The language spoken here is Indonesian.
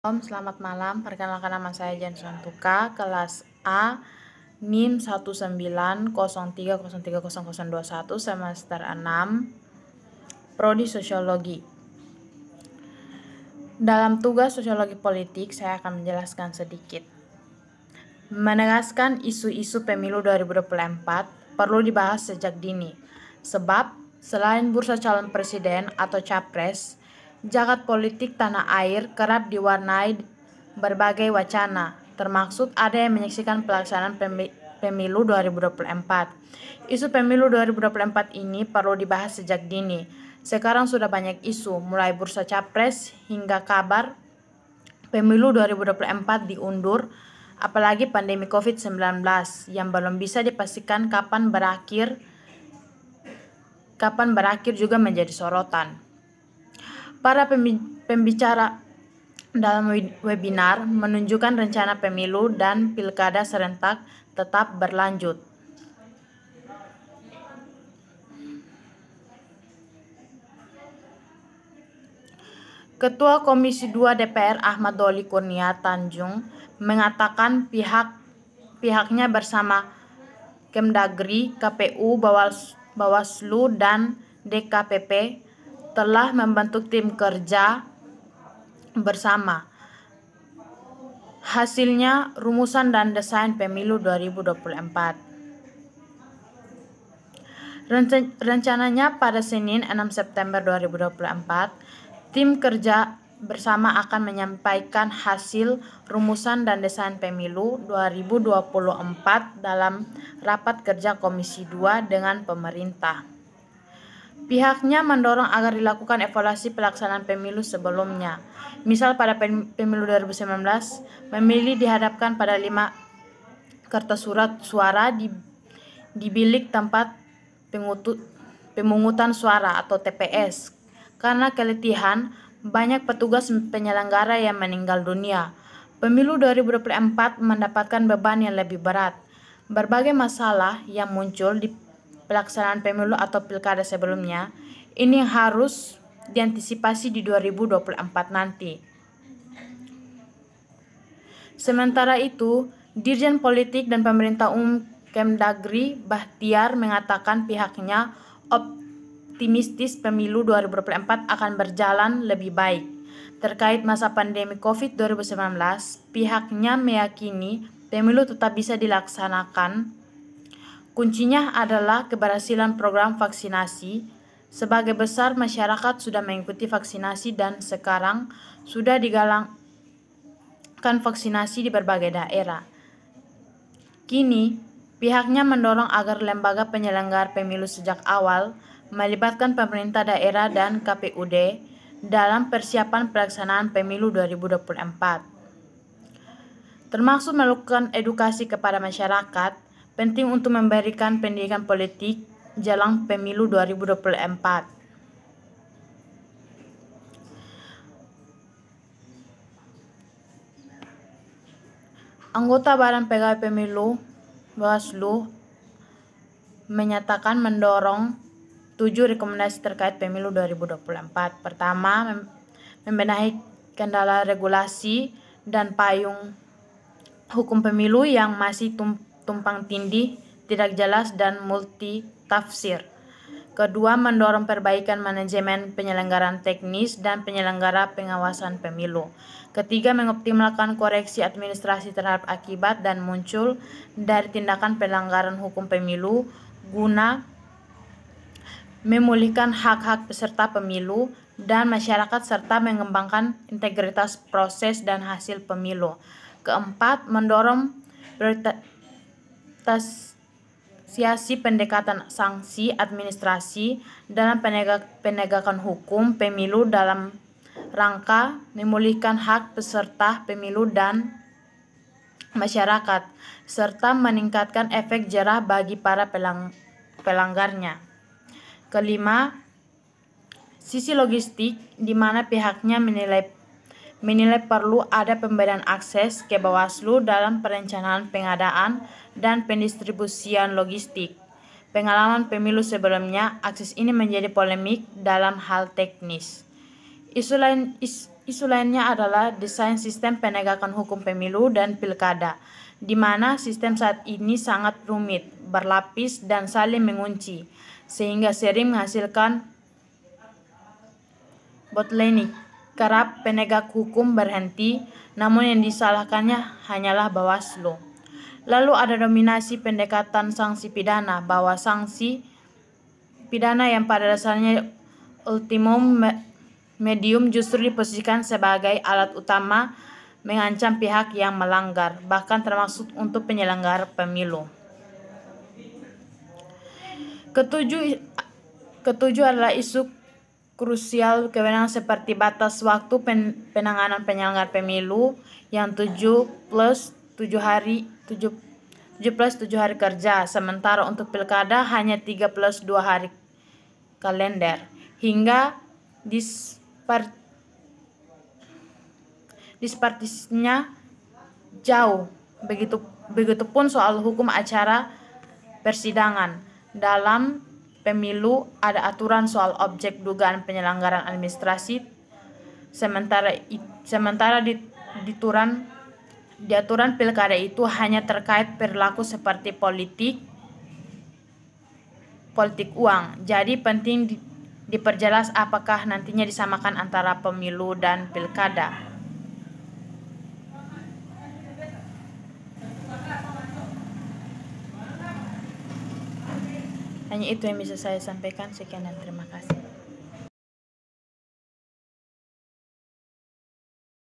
Selamat malam. Perkenalkan nama saya Jenson Tuka, kelas A, NIM 1903030021, semester 6, Prodi Sosiologi. Dalam tugas Sosiologi Politik, saya akan menjelaskan sedikit. Menegaskan isu-isu pemilu 2024 perlu dibahas sejak dini, sebab selain bursa calon presiden atau capres, jagat politik tanah air kerap diwarnai berbagai wacana, termasuk ada yang menyaksikan pelaksanaan pemilu 2024. Isu pemilu 2024 ini perlu dibahas sejak dini. Sekarang sudah banyak isu, mulai bursa capres hingga kabar pemilu 2024 diundur, apalagi pandemi COVID-19 yang belum bisa dipastikan kapan berakhir juga menjadi sorotan. Para pembicara dalam webinar menunjukkan rencana pemilu dan pilkada serentak tetap berlanjut. Ketua Komisi 2 DPR Ahmad Doli Kurnia Tanjung mengatakan pihaknya bersama Kemdagri, KPU, Bawaslu, dan DKPP telah membentuk tim kerja bersama. Hasilnya rumusan dan desain pemilu 2024. Rencananya pada Senin 6 September 2024, tim kerja bersama akan menyampaikan hasil rumusan dan desain pemilu 2024 dalam rapat kerja Komisi 2 dengan pemerintah. Pihaknya mendorong agar dilakukan evaluasi pelaksanaan pemilu sebelumnya. Misal pada pemilu 2019, pemilih dihadapkan pada 5 kertas surat suara di bilik tempat pemungutan suara atau TPS. Karena keletihan, banyak petugas penyelenggara yang meninggal dunia. Pemilu 2024 mendapatkan beban yang lebih berat. Berbagai masalah yang muncul di pelaksanaan pemilu atau pilkada sebelumnya, ini harus diantisipasi di 2024 nanti. Sementara itu, Dirjen Politik dan Pemerintah Umum Kemdagri Bahtiar mengatakan pihaknya optimistis pemilu 2024 akan berjalan lebih baik. Terkait masa pandemi COVID 2019, pihaknya meyakini pemilu tetap bisa dilaksanakan. Kuncinya adalah keberhasilan program vaksinasi. Sebagai besar masyarakat sudah mengikuti vaksinasi dan sekarang sudah digalakkan vaksinasi di berbagai daerah. Kini, pihaknya mendorong agar lembaga penyelenggara pemilu sejak awal melibatkan pemerintah daerah dan KPUD dalam persiapan pelaksanaan pemilu 2024. Termasuk melakukan edukasi kepada masyarakat, penting untuk memberikan pendidikan politik jelang pemilu 2024. Anggota Badan Pegawai Pemilu Bawaslu menyatakan mendorong 7 rekomendasi terkait pemilu 2024. Pertama, membenahi kendala regulasi dan payung hukum pemilu yang masih tumpang tindih, tidak jelas, dan multitafsir. Kedua, mendorong perbaikan manajemen penyelenggaraan teknis dan penyelenggara pengawasan pemilu. Ketiga, mengoptimalkan koreksi administrasi terhadap akibat dan muncul dari tindakan pelanggaran hukum pemilu guna memulihkan hak-hak peserta pemilu dan masyarakat serta mengembangkan integritas proses dan hasil pemilu. Keempat, mendorong prioritisasi pendekatan sanksi administrasi dalam penegakan hukum pemilu dalam rangka memulihkan hak peserta pemilu dan masyarakat, serta meningkatkan efek jerah bagi para pelanggarnya. Kelima, sisi logistik, di mana pihaknya menilai perlu ada pemberian akses ke Bawaslu dalam perencanaan pengadaan dan pendistribusian logistik. Pengalaman pemilu sebelumnya, akses ini menjadi polemik dalam hal teknis. Isu lainnya adalah desain sistem penegakan hukum pemilu dan pilkada, di mana sistem saat ini sangat rumit, berlapis, dan saling mengunci, sehingga sering menghasilkan bottleneck. Kerap penegak hukum berhenti, namun yang disalahkannya hanyalah Bawaslu. Lalu ada dominasi pendekatan sanksi pidana, bahwa sanksi pidana yang pada dasarnya ultimum medium justru diposisikan sebagai alat utama mengancam pihak yang melanggar, bahkan termasuk untuk penyelenggara pemilu. Ketujuh adalah isu krusial kewenangan seperti batas waktu penanganan penyelenggara pemilu yang 7 plus 7 hari kerja, sementara untuk pilkada hanya 3 plus 2 hari kalender, hingga dispartisinya jauh. Begitupun soal hukum acara persidangan. Dalam pemilu ada aturan soal objek dugaan penyelenggaraan administrasi, sementara di aturan pilkada itu hanya terkait perilaku seperti politik uang. Jadi penting diperjelas apakah nantinya disamakan antara pemilu dan pilkada. Hanya itu yang bisa saya sampaikan. Sekian dan terima kasih.